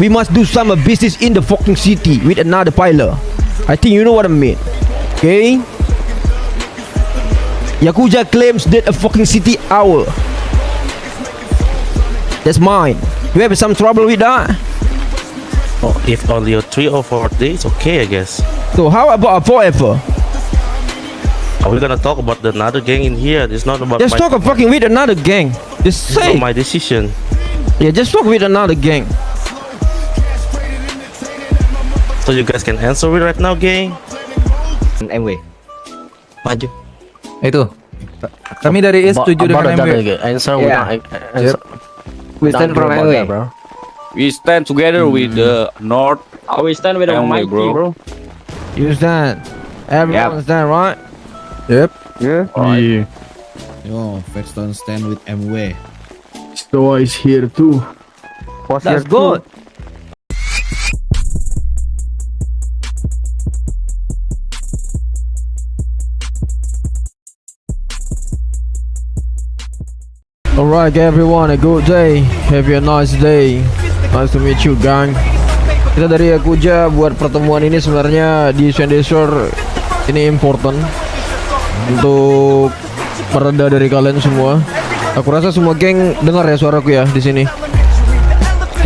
We must do some business in the fucking city with another pilot. I think you know what I mean. Okay? Yakuza claims that a fucking city hour. That's mine. You have some trouble with that? Oh, if only 3 or 4 days, okay, I guess. So how about forever? Are we gonna talk about another gang in here? It's not about Just talk fucking with another gang. Just It's not say. my decision. Yeah, just talk with another gang. So you guys can answer it right now, gang? MW. Maju. Itu. Kami dari IS setuju dengan MW. Answer Yeah. answer. We stand from MW. bro. We stand together with the North. We stand with the Family, mighty, bro. bro. You stand. Everyone stand, right? Yep. Yeah. Yo, Fairstone stand with MW. Stoa is here too. That's good. Alright everyone, a good day. Have a nice day. Nice to meet you, gang. Kita dari Yakuza buat pertemuan ini sebenarnya di Sandy Shore ini important untuk mereda dari kalian semua. Aku rasa semua geng dengar ya suaraku ya di sini.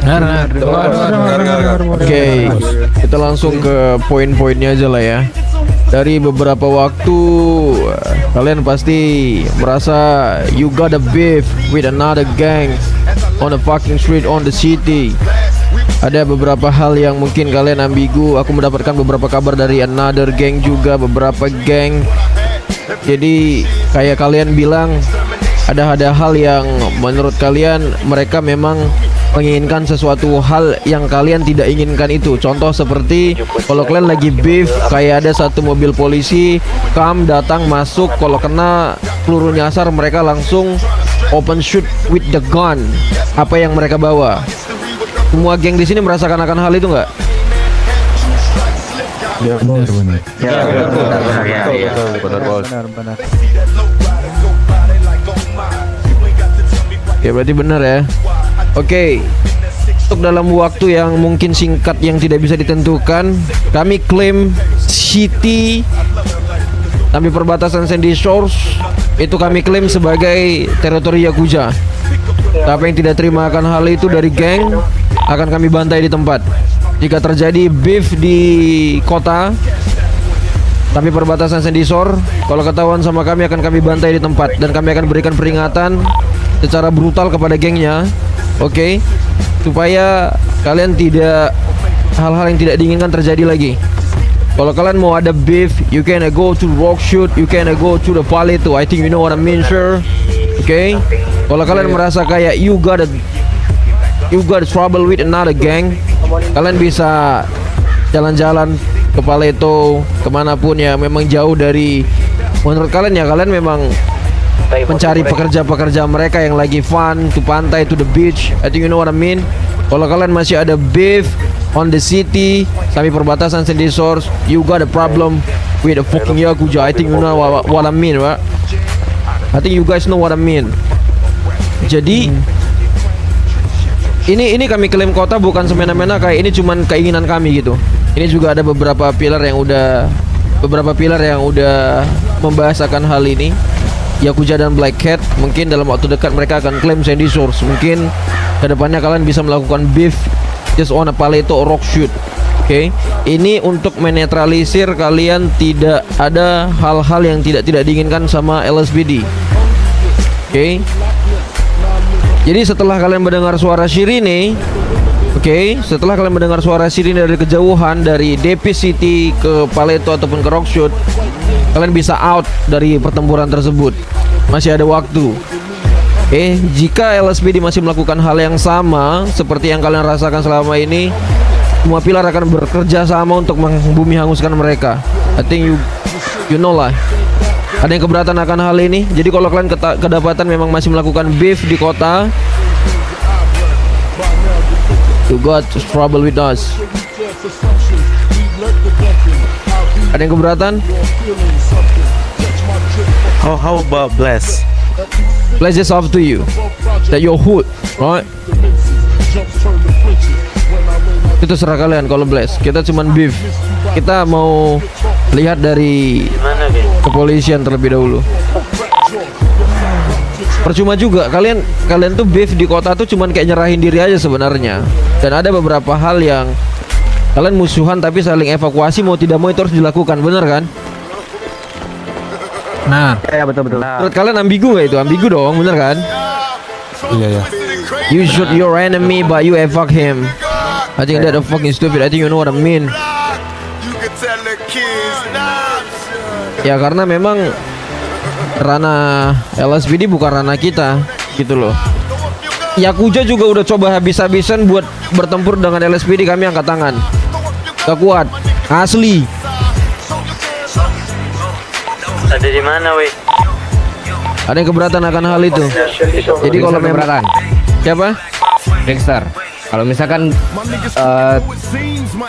Dengar. Oke, kita langsung ke poin-poinnya aja lah ya. Dari beberapa waktu kalian pasti merasa you got a beef with another gang on the fucking street on the city. Ada beberapa hal yang mungkin kalian ambigu. Aku mendapatkan beberapa kabar dari another gang juga, beberapa gang. Jadi kayak kalian bilang ada hal yang menurut kalian mereka memang menginginkan sesuatu hal yang kalian tidak inginkan itu. Contoh seperti kalau kalian lagi beef, kayak ada satu mobil polisi datang masuk, kalau kena peluru nyasar mereka langsung open shoot with the gun. Apa yang mereka bawa? Semua geng di sini merasakan akan hal itu nggak? Benar. Ya berarti benar ya. Oke, untuk dalam waktu yang mungkin singkat yang tidak bisa ditentukan, kami klaim city tapi perbatasan Sandy Shores itu kami klaim sebagai teritori Yakuza. Siapa yang tidak terima akan hal itu dari geng akan kami bantai di tempat. Jika terjadi beef di kota tapi perbatasan Sandy Shore, kalau ketahuan sama kami akan kami bantai di tempat dan kami akan berikan peringatan secara brutal kepada gengnya. Oke, supaya kalian tidak hal-hal yang tidak diinginkan terjadi lagi. Kalau kalian mau ada beef, you can go to rock shoot, you can go to the valley too. I think you know what I mean, sir. Oke, kalau kalian merasa kayak you got trouble with another gang, kalian bisa jalan-jalan ke Paleto, kemanapun ya, memang jauh dari menurut kalian ya, kalian memang mencari pekerja-pekerja mereka yang lagi fun, to pantai, to the beach. I think you know what I mean. Kalau kalian masih ada beef on the city sampai perbatasan Sandy Shores, you got a problem with the fucking Yakuza. I think you know what I mean, right? I think you guys know what I mean. Jadi ini kami klaim kota bukan semena-mena kayak ini cuman keinginan kami gitu. Ini juga ada beberapa pilar yang udah membahasakan hal ini. Yakuza dan Black Cat mungkin dalam waktu dekat mereka akan klaim Sandy Shores. Mungkin kedepannya kalian bisa melakukan beef just on a Paleto rock shoot. Oke, ini untuk menetralisir kalian tidak ada hal-hal yang tidak diinginkan sama LSPD. Oke. Jadi setelah kalian mendengar suara sirine, setelah kalian mendengar suara sirine dari kejauhan dari DP City ke Paleto ataupun ke rock shoot, kalian bisa out dari pertempuran tersebut. Masih ada waktu. Jika LSPD masih melakukan hal yang sama seperti yang kalian rasakan selama ini, semua pilar akan bekerja sama untuk membumi hanguskan mereka. I think you know lah. Ada yang keberatan akan hal ini. Jadi kalau kalian kedapatan memang masih melakukan beef di kota, you got trouble with us. Ada yang keberatan? How about Bless? Bless is up to you. That your hood, right? Itu terserah kalian kalau blast. Kita cuman beef. Kita mau lihat dari kepolisian terlebih dahulu. Percuma juga kalian tuh beef di kota tuh cuman kayak nyerahin diri aja sebenarnya. Dan ada beberapa hal yang kalian musuhan tapi saling evakuasi, mau tidak mau itu harus dilakukan, bener kan? Nah, Ya betul. Menurut kalian ambigu nggak itu? Ambigu dong, bener kan? iya. You shoot your enemy but you evac him. I think that fucking stupid. I think you know what I mean. Ya karena memang ranah LSPD bukan ranah kita, gitu loh. Yakuza juga udah coba habis-habisan buat bertempur dengan LSPD, kami angkat tangan. Gak kuat, asli. Ada di mana, weh? Ada yang keberatan akan hal itu. Jadi kalau memang keberatan, siapa? Dexter. Kalau misalkan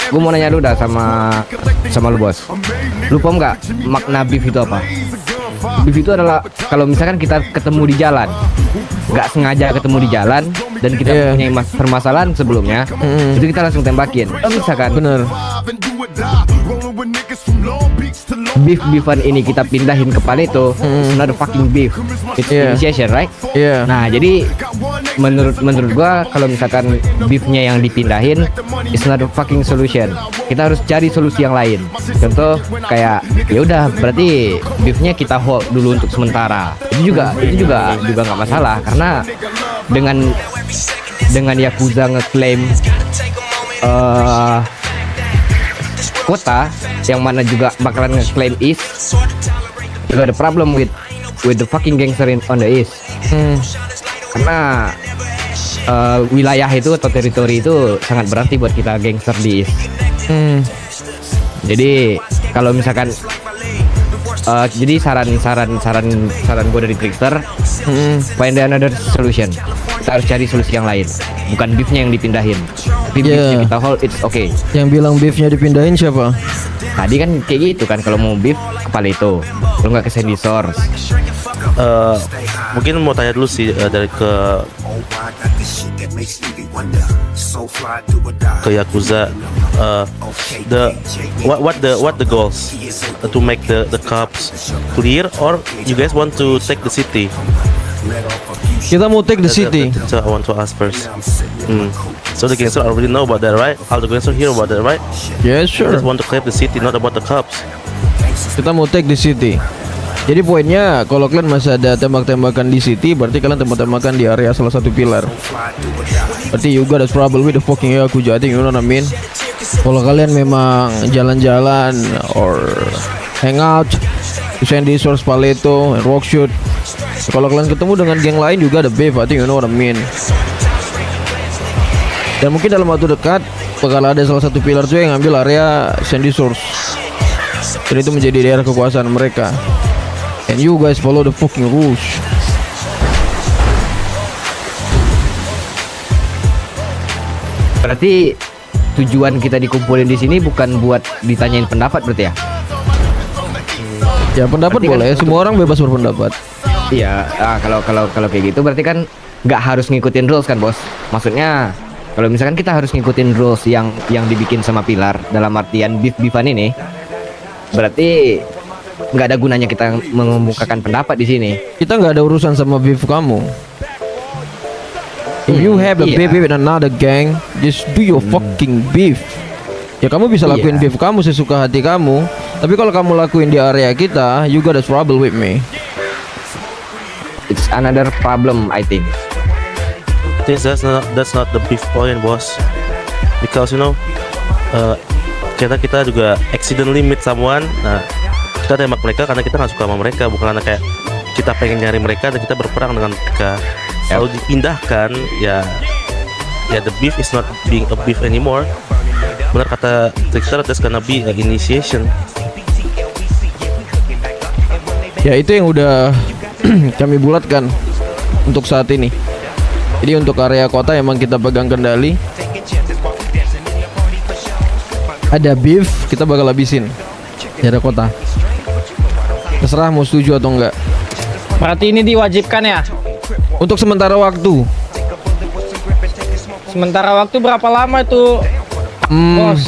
gue mau nanya dulu dah sama lu bos. Lu paham nggak makna beef itu apa? Beef itu adalah kalau misalkan kita ketemu di jalan, nggak sengaja ketemu di jalan dan kita punya permasalahan sebelumnya, itu kita langsung tembakin. Kalau misalkan Bener. beefan ini kita pindahin ke Paleto, it's not a fucking beef, it's initiation, right? Iya. Nah, jadi menurut gua kalau misalkan beefnya yang dipindahin, it's not a fucking solution. Kita harus cari solusi yang lain. Contoh kayak ya udah berarti beefnya kita hold dulu untuk sementara. Itu juga nggak masalah karena dengan Yakuza ngeklaim kota yang mana juga bakalan ngeklaim East, juga ada problem with the fucking gangster on the East. Karena wilayah itu atau teritori itu sangat berarti buat kita gangster di East. Jadi kalau misalkan jadi saran gue dari Trickster, find another solution. Kita harus cari solusi yang lain, bukan beefnya yang dipindahin. Tapi beefnya kita hold, it's okay. Yang bilang beefnya dipindahin siapa? Tadi kan kayak gitu kan, kalau mau beef ke Paleto, kalau nggak ke Sandy Source. Mungkin mau tanya dulu sih dari ke Yakuza, what the goals to make the cops clear, or you guys want to take the city? Kita mau take the city. That's what I want to ask first. So the gangster already know about that, right? All the gangster hear about that, right? Yes, You sure. just want to clear the city, not about the cops. Kita mau take the city. Jadi poinnya kalau kalian masih ada tembak-tembakan di city, berarti kalian tembak-tembakan di area salah satu pilar. Berarti you got a trouble with the fucking Yakuza, I think you know what I mean. Kalau kalian memang jalan-jalan or hang out di Sandy Source, Paleto, and Rockshoot, kalau kalian ketemu dengan geng lain juga ada beef, I think you know what I mean. Dan mungkin dalam waktu dekat bakal ada salah satu pilar tuh yang ngambil area Sandy Source. Dan itu menjadi daerah kekuasaan mereka. And you guys follow the fucking rules. Berarti tujuan kita dikumpulin di sini bukan buat ditanyain pendapat berarti ya? Ya pendapat Berarti kan boleh, semua orang bebas berpendapat. Iya, kalau kayak gitu berarti kan nggak harus ngikutin rules kan bos? Maksudnya kalau misalkan kita harus ngikutin rules yang dibikin sama pilar dalam artian beefan ini, berarti nggak ada gunanya kita mengemukakan pendapat di sini. Kita nggak ada urusan sama beef kamu. If you have a beef with another gang, just do your fucking beef. Ya kamu bisa lakuin beef kamu sesuka hati kamu. Tapi kalau kamu lakuin di area kita, you got a trouble with me. It's another problem, I think. That's not the beef point, boss. Because you know, kita juga accidentally meet someone. Nah, kita tembak mereka karena kita nggak suka sama mereka, bukan karena kayak kita pengen nyari mereka dan kita berperang dengan mereka. Kalau dipindahkan, ya the beef is not being a beef anymore. Benar kata Trickster, there's gonna be an initiation. Ya itu yang udah kami bulatkan untuk saat ini. Jadi untuk area kota emang kita pegang kendali. Ada beef, kita bakal habisin di area kota. Terserah mau setuju atau enggak. Berarti ini diwajibkan ya? Untuk sementara waktu. Sementara waktu berapa lama itu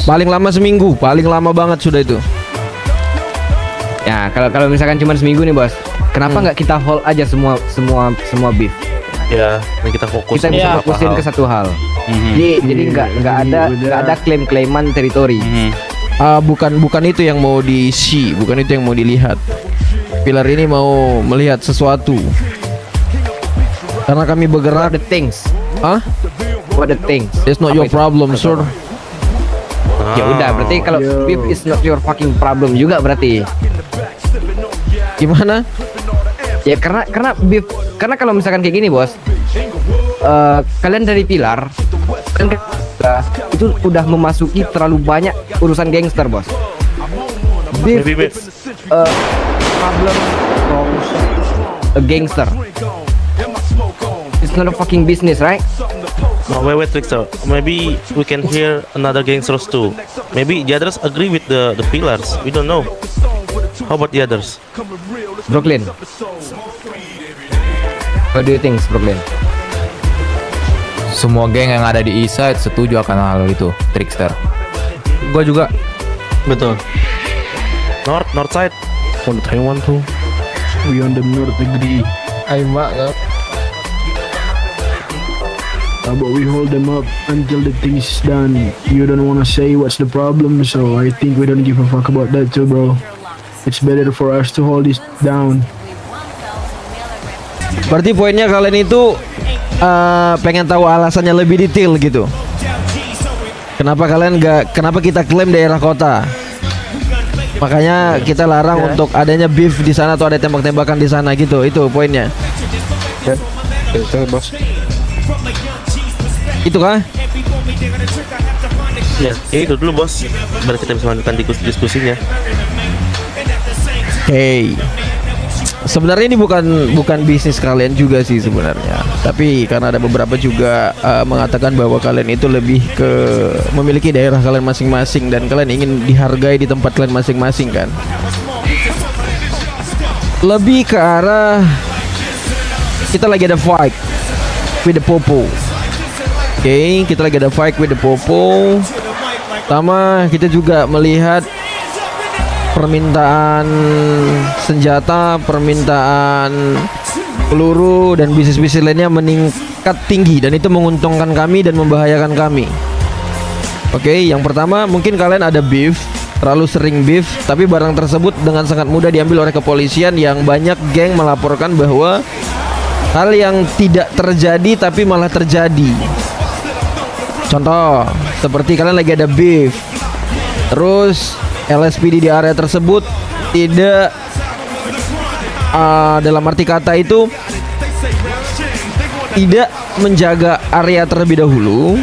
Paling lama seminggu, paling lama banget sudah itu. Ya kalau misalkan cuma seminggu nih bos, kenapa nggak kita hold aja semua beef? Ya, dan kita fokus Kita sama bisa beberapa fokusin hal. ke satu hal. Jadi nggak ada klaim-klaiman teritori. Bukan itu yang mau diisi, bukan itu yang mau dilihat. Pilar ini mau melihat sesuatu. Karena kami bergerak. What the things? Hah? What the things? It's not Apa your itu? problem, sir. Ya udah, berarti kalau beef is not your fucking problem juga berarti. Gimana? Ya karena beef, karena kalau misalkan kayak gini bos, kalian dari Pilar kan itu udah memasuki terlalu banyak urusan gangster bos. Beef Maybe, is a problem from a gangster. It's not a fucking business, right? No, wait, Trickster. Maybe we can hear another gangsters too. Maybe the others agree with the pillars. We don't know. How about the others? Brooklyn. What do you think, Brooklyn? Semua geng yang ada di East Side setuju akan hal itu, Trickster. Gua juga. Betul. North side. On Taiwan too. We on the north agree. But we hold them up until the thing is done. You don't wanna say what's the problem, so I think we don't give a fuck about that too, bro. It's better for us to hold this down. Berarti poinnya kalian itu pengen tahu alasannya lebih detail gitu. Kenapa kita klaim daerah kota? Makanya kita larang untuk adanya beef di sana atau ada tembak-tembakan di sana gitu. Itu poinnya. Betul, bos. Itu kah? Ya, itu dulu bos. Baru kita bisa lanjutkan diskusinya. Hey, sebenarnya ini bukan bisnis kalian juga sih sebenarnya. Tapi karena ada beberapa juga mengatakan bahwa kalian itu lebih ke memiliki daerah kalian masing-masing dan kalian ingin dihargai di tempat kalian masing-masing kan. Lebih ke arah kita lagi ada fight with the popo. Oke, kita lagi ada fight with the popo. Pertama, kita juga melihat permintaan senjata, permintaan peluru dan bisnis-bisnis lainnya meningkat tinggi dan itu menguntungkan kami dan membahayakan kami. Oke, yang pertama mungkin kalian ada beef, terlalu sering beef, tapi barang tersebut dengan sangat mudah diambil oleh kepolisian yang banyak geng melaporkan bahwa hal yang tidak terjadi tapi malah terjadi. Contoh, seperti kalian lagi ada beef, terus LSPD di area tersebut tidak dalam arti kata itu tidak menjaga area terlebih dahulu.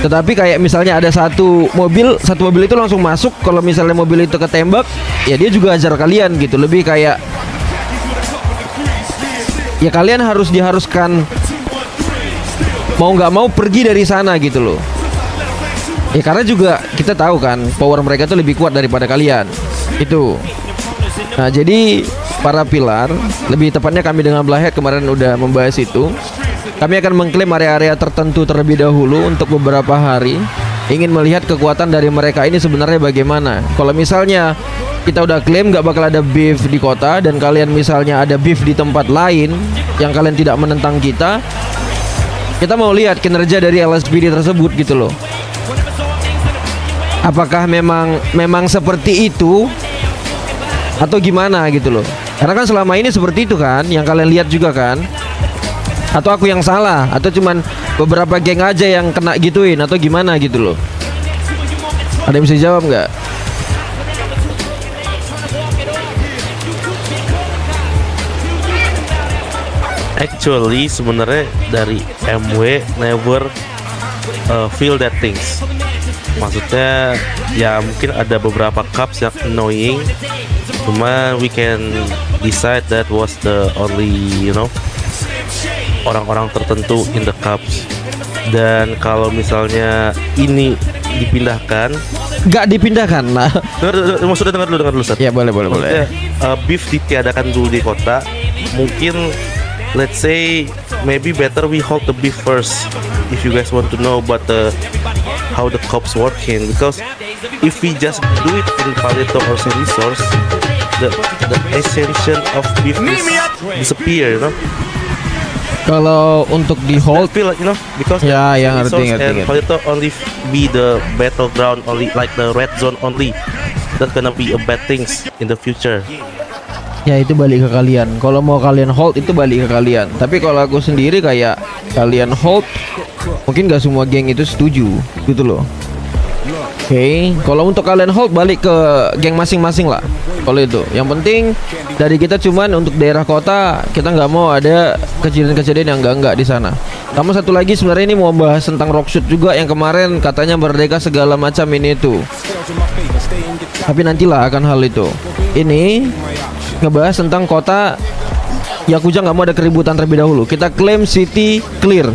Tetapi kayak misalnya ada satu mobil itu langsung masuk. Kalau misalnya mobil itu ketembak, ya dia juga ajar kalian gitu. Lebih kayak ya kalian diharuskan mau nggak mau pergi dari sana gitu loh. Ya karena juga kita tahu kan power mereka itu lebih kuat daripada kalian. Itu. Nah, jadi para pilar, lebih tepatnya kami dengan Blackhead kemarin udah membahas itu. Kami akan mengklaim area-area tertentu terlebih dahulu untuk beberapa hari. Ingin melihat kekuatan dari mereka ini sebenarnya bagaimana. Kalau misalnya kita udah klaim nggak bakal ada beef di kota dan kalian misalnya ada beef di tempat lain yang kalian tidak menentang kita mau lihat kinerja dari LSPD tersebut gitu loh. Apakah memang seperti itu atau gimana gitu loh. Karena kan selama ini seperti itu kan yang kalian lihat juga kan. Atau aku yang salah, atau cuman beberapa geng aja yang kena gituin atau gimana gitu loh. Ada yang bisa jawab nggak? Actually sebenarnya dari MW never feel that things. Maksudnya ya mungkin ada beberapa cups yang annoying, cuma we can decide that was the only orang-orang tertentu in the cups. Dan kalau misalnya ini dipindahkan, Nggak dipindahkan lah. maksudnya dengar dulu Seth. Ya boleh. Maksudnya, beef ditiadakan dulu di kota. Mungkin let's say maybe better we hold the beef first if you guys want to know about the how the cops working, because if we just do it in Palito or St. Resource, the essence of beef is disappear, you know. Kalau untuk di I hold, feel like, you know, because Ya, St. yang ngerti, Resource ngerti, and ngerti. Palito only be the battleground, only like the red zone only. That's gonna be a bad things in the future. ya itu balik ke kalian. Kalau mau kalian hold itu balik ke kalian. Tapi kalau aku sendiri kayak kalian hold, mungkin gak semua geng itu setuju, gitu loh. Oke, kalau untuk kalian hold balik ke geng masing-masing lah. Kalau itu, yang penting dari kita cuman untuk daerah kota kita nggak mau ada kejadian-kejadian yang enggak di sana. Sama satu lagi sebenarnya ini mau bahas tentang Rockshoot juga yang kemarin katanya merdeka segala macam ini itu. Tapi nantilah akan hal itu. Ini ngebahas tentang kota Yakuza nggak mau ada keributan terlebih dahulu. Kita klaim city clear.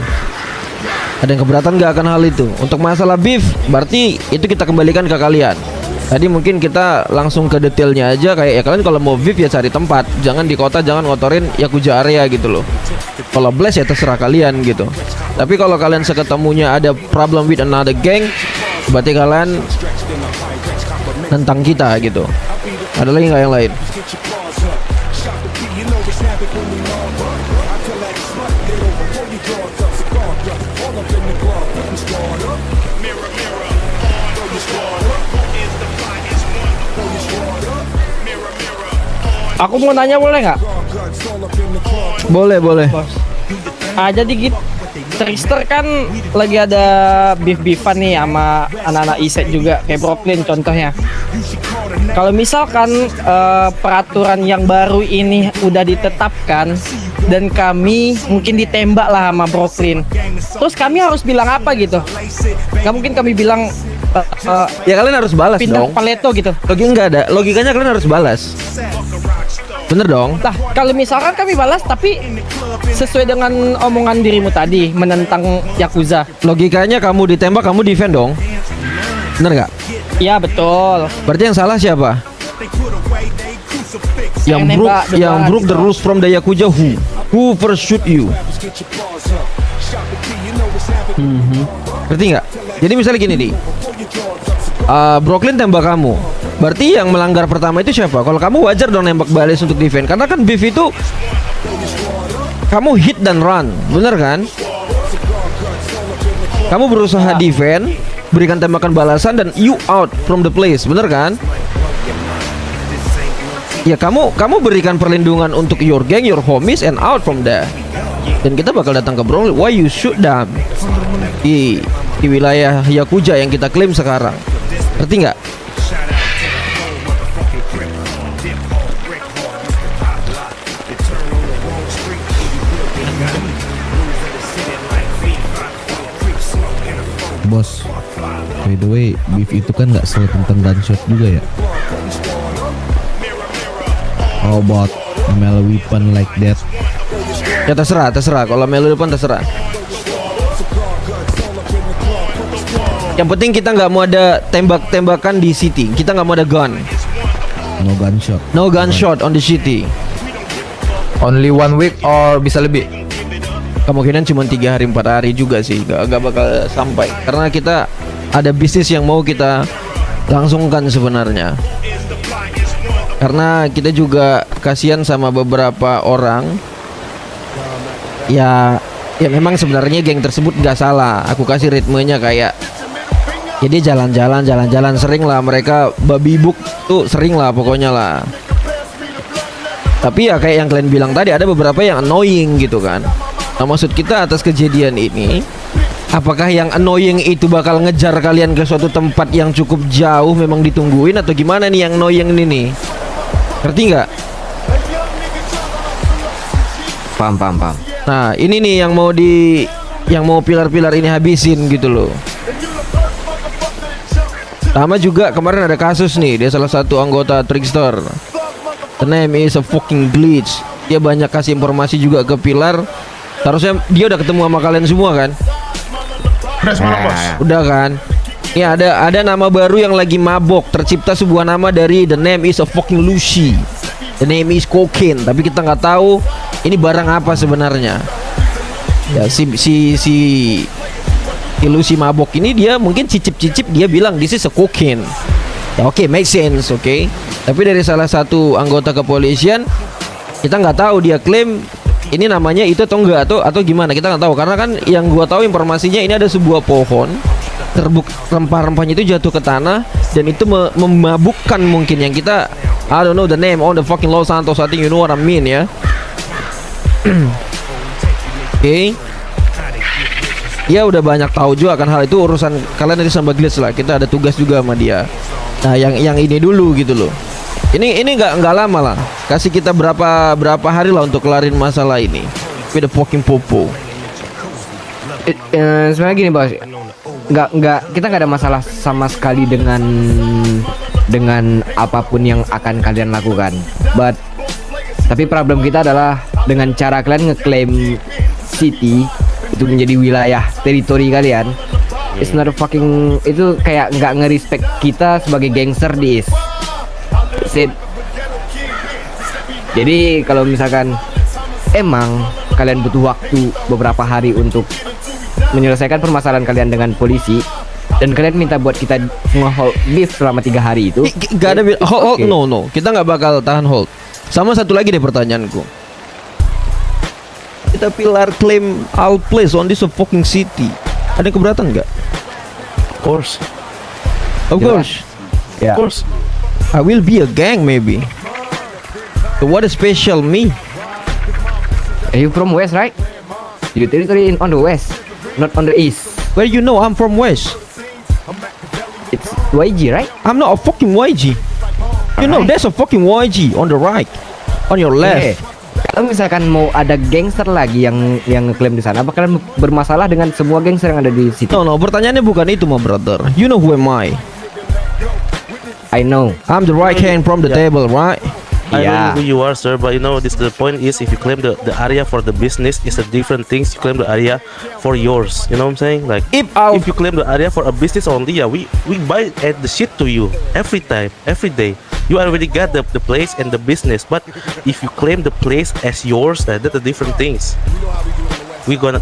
Ada yang keberatan nggak akan hal itu? Untuk masalah beef, berarti itu kita kembalikan ke kalian. Tadi mungkin kita langsung ke detailnya aja, kayak ya kalian kalau mau beef ya cari tempat, jangan di kota, jangan ngotorin Yakuza area gitu loh. Kalau blast ya terserah kalian gitu. Tapi kalau kalian seketemunya ada problem with another gang, berarti kalian tentang kita gitu. Ada lagi nggak yang lain? Aku mau nanya boleh nggak? Boleh, boleh. Jadi gitu. Trickster kan lagi ada beef-beefan nih sama anak-anak Isek juga kayak Brooklyn contohnya. Kalau misalkan peraturan yang baru ini udah ditetapkan dan kami mungkin ditembak lah sama Brooklyn, terus kami harus bilang apa gitu? Gak mungkin kami bilang Ya kalian harus balas pindah dong. Paleto gitu. Enggak ada. Logikanya kalian harus balas. Bener dong. Nah, kalau misalkan kami balas tapi sesuai dengan omongan dirimu tadi menentang Yakuza. Logikanya kamu ditembak, kamu defend dong. Bener nggak? Iya betul. Berarti yang salah siapa? Yang nembak duluan. yang broke the rules from the Yakuza who? Who first shoot you? Ngerti nggak? Jadi misalnya gini nih, Brooklyn tembak kamu. Berarti yang melanggar pertama itu siapa? Kalau kamu wajar dong nembak balik untuk defend, karena kan beef itu kamu hit dan run, bener kan? Kamu berusaha defend, berikan tembakan balasan dan you out from the place, bener kan? Ya kamu berikan perlindungan untuk your gang, your homies and out from there. Dan kita bakal datang ke Brooklyn. Why you shoot them di wilayah Yakuza yang kita klaim sekarang? Ngerti nggak? Bos, by the way, beef itu kan nggak selalu tentang gunshot juga ya. How about melee weapon like that? Ya terserah. Kalau melu depan terserah. Yang penting kita nggak mau ada tembak-tembakan di city. Kita nggak mau ada gun. No gunshot. No gunshot on the city. Only 1 week or bisa lebih? Kemungkinan cuma 3 hari 4 hari juga sih, gak bakal sampai. Karena kita ada bisnis yang mau kita langsungkan sebenarnya. Karena kita juga kasihan sama beberapa orang. Ya memang sebenarnya geng tersebut gak salah. Aku kasih ritmenya kayak, jadi jalan-jalan sering lah mereka babi buk tuh sering lah pokoknya lah. Tapi ya kayak yang kalian bilang tadi, ada beberapa yang annoying gitu kan. Nah maksud kita atas kejadian ini, apakah yang annoying itu bakal ngejar kalian ke suatu tempat yang cukup jauh memang ditungguin, atau gimana nih yang annoying ini nih? Ngerti nggak? Paham. Nah ini nih yang mau pilar-pilar ini habisin gitu loh. Sama juga kemarin ada kasus nih, dia salah satu anggota Trickster. The name is a fucking glitch. Dia banyak kasih informasi juga ke pilar. Harusnya dia udah ketemu sama kalian semua kan? Udah kan? Ini ada nama baru yang lagi mabok. Tercipta sebuah nama dari the name is a fucking Lucy. The name is cocaine. Tapi kita nggak tahu ini barang apa sebenarnya. Ya si ilusi mabok ini dia mungkin cicip-cicip dia bilang this is a cocaine. Ya oke, make sense, oke. Tapi dari salah satu anggota kepolisian kita nggak tahu dia klaim ini namanya itu atau enggak atau gimana, kita nggak tahu karena kan yang gua tahu informasinya ini ada sebuah pohon rempah-rempahnya itu jatuh ke tanah dan itu memabukkan mungkin yang kita I don't know the name on the fucking Los Santos, I think you know what I mean ya. Oke. Dia udah banyak tahu juga kan hal itu, urusan kalian dari sama Glass lah. Kita ada tugas juga sama dia. Nah, yang ini dulu gitu loh. Ini nggak lama lah. Kasih kita berapa hari lah untuk kelarin masalah ini. With the fucking popo. Sebenarnya gini bos, kita nggak ada masalah sama sekali dengan apapun yang akan kalian lakukan. Tapi problem kita adalah dengan cara kalian ngeklaim city itu menjadi wilayah teritori kalian. It's not a fucking, itu kayak nggak nge-respect kita sebagai gangster di East. Jadi kalau misalkan emang kalian butuh waktu beberapa hari untuk menyelesaikan permasalahan kalian dengan polisi dan kalian minta buat kita nge-hold beef selama 3 hari itu, Gak ada hold, okay. no. Kita nggak bakal tahan hold. Sama satu lagi deh pertanyaanku. Kita pilar claim our place on this fucking city. Ada keberatan nggak? Of course. Of course. Ya. Of course. I will be a gang maybe. So what is special me? You from West, right? You territory on the West, not on the East. Where you know I'm from West? It's YG, right? I'm not a fucking YG. You know there's a fucking YG on the right, on your left. Kalau misalkan mau ada gangster lagi yang ngeklaim di sana, apa kalian bermasalah dengan semua gangster yang ada di situ? No, pertanyaannya bukan itu, my brother. You know who am I? I know. I'm the right hand from the table, right? I Yeah. know who you are, sir, but you know this. The point is, if you claim the area for the business is a different things. You claim the area for yours. You know what I'm saying? Like If if you claim the area for a business only, yeah, we buy the shit to you every time, every day. You already got the place and the business, but if you claim the place as yours, that's a different things. We gonna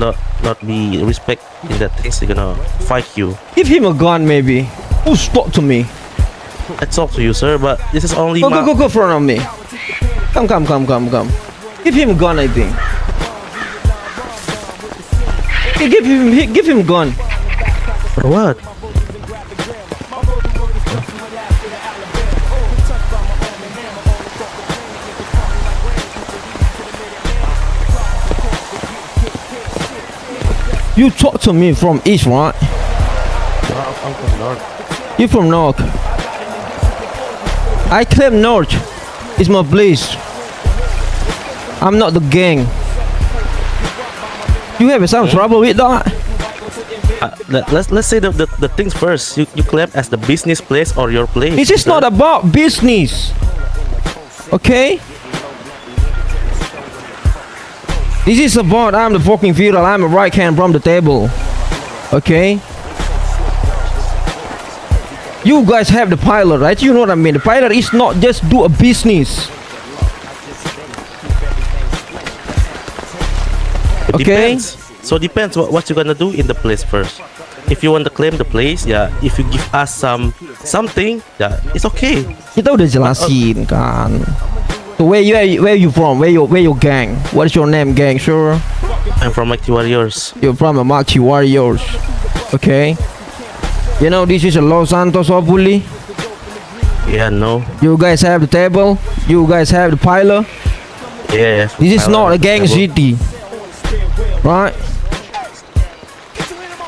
not be respect in that things. They're gonna fight you. give him a gun maybe. Who's talk to me? I talk to you, sir, but this is only Go in front of me. Come. Give him a gun, I think. Okay, give him a gun. For what? You talk to me from East, right? I'm from North. You from North. I claim North. It's my place. I'm not the gang. You have some trouble with that? Let's say the things first. You claim as the business place or your place. This is not about business. Okay? This is about I'm the fucking feudal. I'm a right hand from the table. Okay? You guys have the pilot, right? You know what I mean? The pilot is not just do a business. It Okay. depends. So depends what you're gonna do in the place first. If you want to claim the place, yeah. If you give us something, yeah, it's okay. Kita udah jelasin kan. So where you from? Where your gang? What's your name, gang? Sure. I'm from Mighty Warriors. You're from a Mighty Warriors. Okay. You know this is a Los Santos, hopefully. Yeah, no. You guys have the table. You guys have the pilot. Yeah. This is not a gang city, right?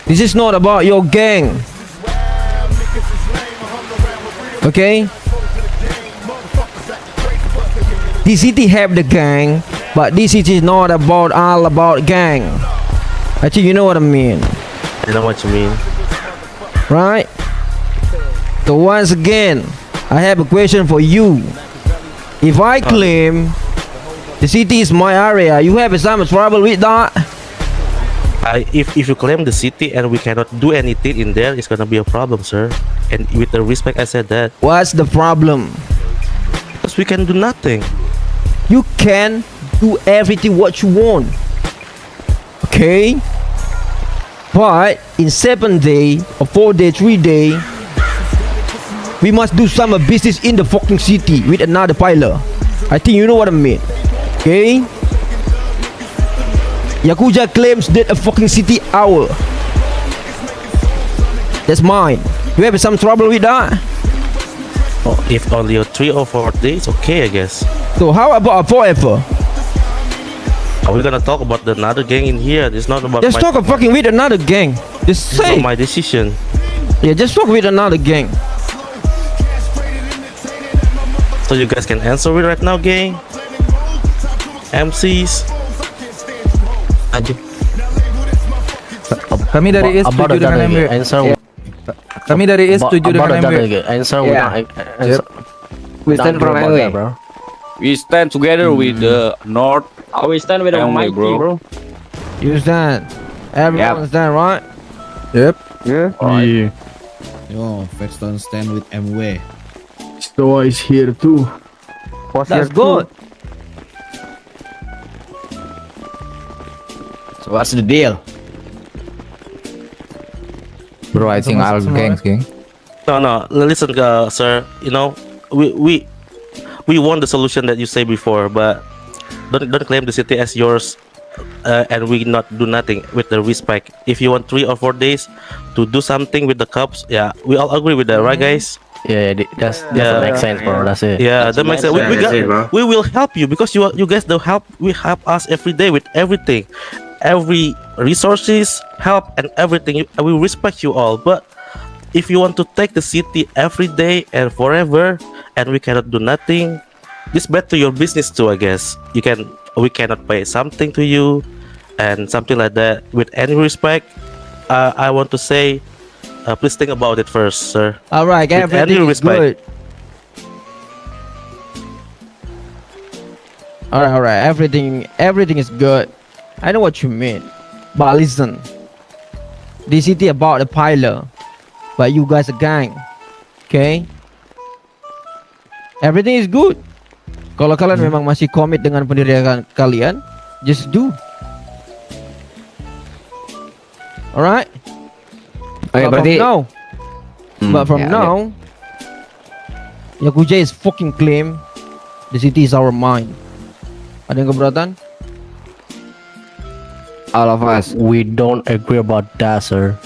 This is not about your gang. Okay? This city have the gang, but this city is not all about gang. I think you know what I mean, I know what you mean. right? So once again, I have a question for you. If I claim the city is my area, you have some trouble with that? If you claim the city and we cannot do anything in there, it's gonna be a problem, sir. And with the respect, I said that What's the problem? because we can do nothing. You can do everything what you want. Okay? But in 7 day or 4 day, 3 day, we must do some business in the fucking city with another pilot. I think you know what I mean. Okay? Yakuza claims that a fucking city hour. That's mine. You have some trouble with that? Oh, if only 3 or 4 days, okay, I guess. So how about forever? Are we gonna talk about another gang in here? It's not about Just my, talk fucking with another gang. Just it's say. not my decision. Yeah, just talk with another gang. So you guys can answer it right now, gang. MCs. Kami dari IS setuju dengan MW. Kami dari IS setuju dengan MW. Yeah. We stand from anyway. We stand together with the North. We stand with the Family, mighty, bro. bro. You stand. Everyone stand, right? Yep. Yeah. Yo, Fairstone stand with MW. Stoa is here too. That's good. So what's the deal? Bro, I think I'll gangs, gang. No. Listen, sir. You know, we want the solution that you say before, but don't claim the city as yours, and we not do nothing with the respect. If you want 3 or 4 days to do something with the cops, yeah, we all agree with that, right, guys? Yeah, that makes sense, bro. That's it. Yeah, that makes sense. We will help you because you guys don't help. We help us every day with everything, every resources, help, and everything. We respect you all, but if you want to take the city every day and forever, and we cannot do nothing, it's bad to your business too, I guess. We cannot pay something to you, and something like that. With any respect, I want to say, please think about it first, sir. All right, With any everything is respect. good. All right, everything is good. I know what you mean, but listen, this city about the pilot, but you guys a gang, okay? Everything is good. Kalau kalian memang masih komit dengan pendirian kalian, just do. Alright? Okay, But berarti from yeah, now, Yakuza is fucking claim the city is our mine. Ada yang keberatan? all of us. We don't agree about that, sir.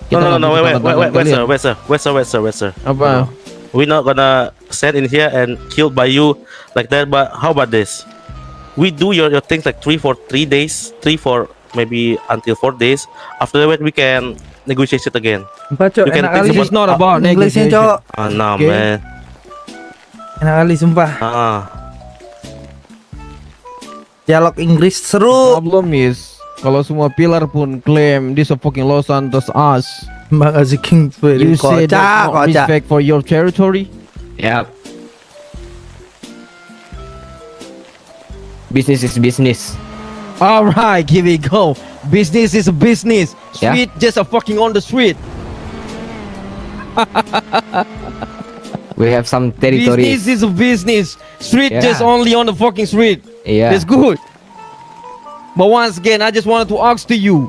Kita nggak No, butuh tanda tangan wait, kalian. sir. Apa? We're not gonna stand in here and killed by you like that. But how about this? We do your things like 3 for 3 days, 3 for maybe until 4 days. After that, we can negotiate it again. Cok, You can enak think kali. This is not about Englishnya, negotiation. Cok. Ah, nah, Okay. man. Enak kali, sumpah. Ah, Dialog Inggris seru. Problem is, kalau semua pilar pun claim this a fucking Los Santos us, Mbak King you say that's not kocak. respect for your territory. Yep. Business is business. All right, here we go. Business is a business. Yeah. Street just a fucking on the street. We have some territory. Business is a business. Street Yeah. just only on the fucking street. Yeah. That's good. But once again, I just wanted to ask to you,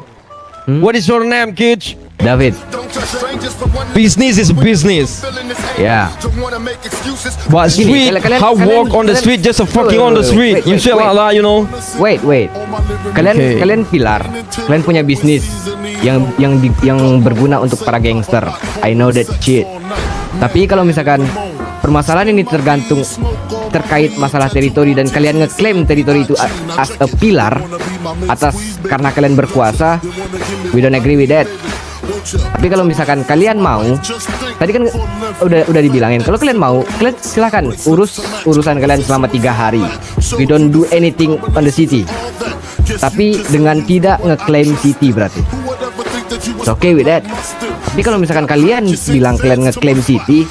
what is your name, kid? David. Business is business. Yeah. But Gini, street, kalian- how kalian- walk on the kalian- street just a fucking Wait, on the wait, street. wait, You wait, say wait. like that, you know? Wait. Kalian Okay. kalian pilar. Kalian punya bisnis yang berguna untuk para gangster. I know that shit. Tapi kalau misalkan permasalahan ini terkait masalah teritori dan kalian ngeklaim teritori itu as a pilar atas karena kalian berkuasa, we don't agree with that. Tapi kalau misalkan kalian mau, tadi kan udah dibilangin, kalau kalian mau, kalian silakan urusan kalian selama 3 hari. We don't do anything on the city. Tapi dengan tidak ngeklaim city berarti. It's okay with that. Tapi kalau misalkan kalian bilang kalian ngeklaim city,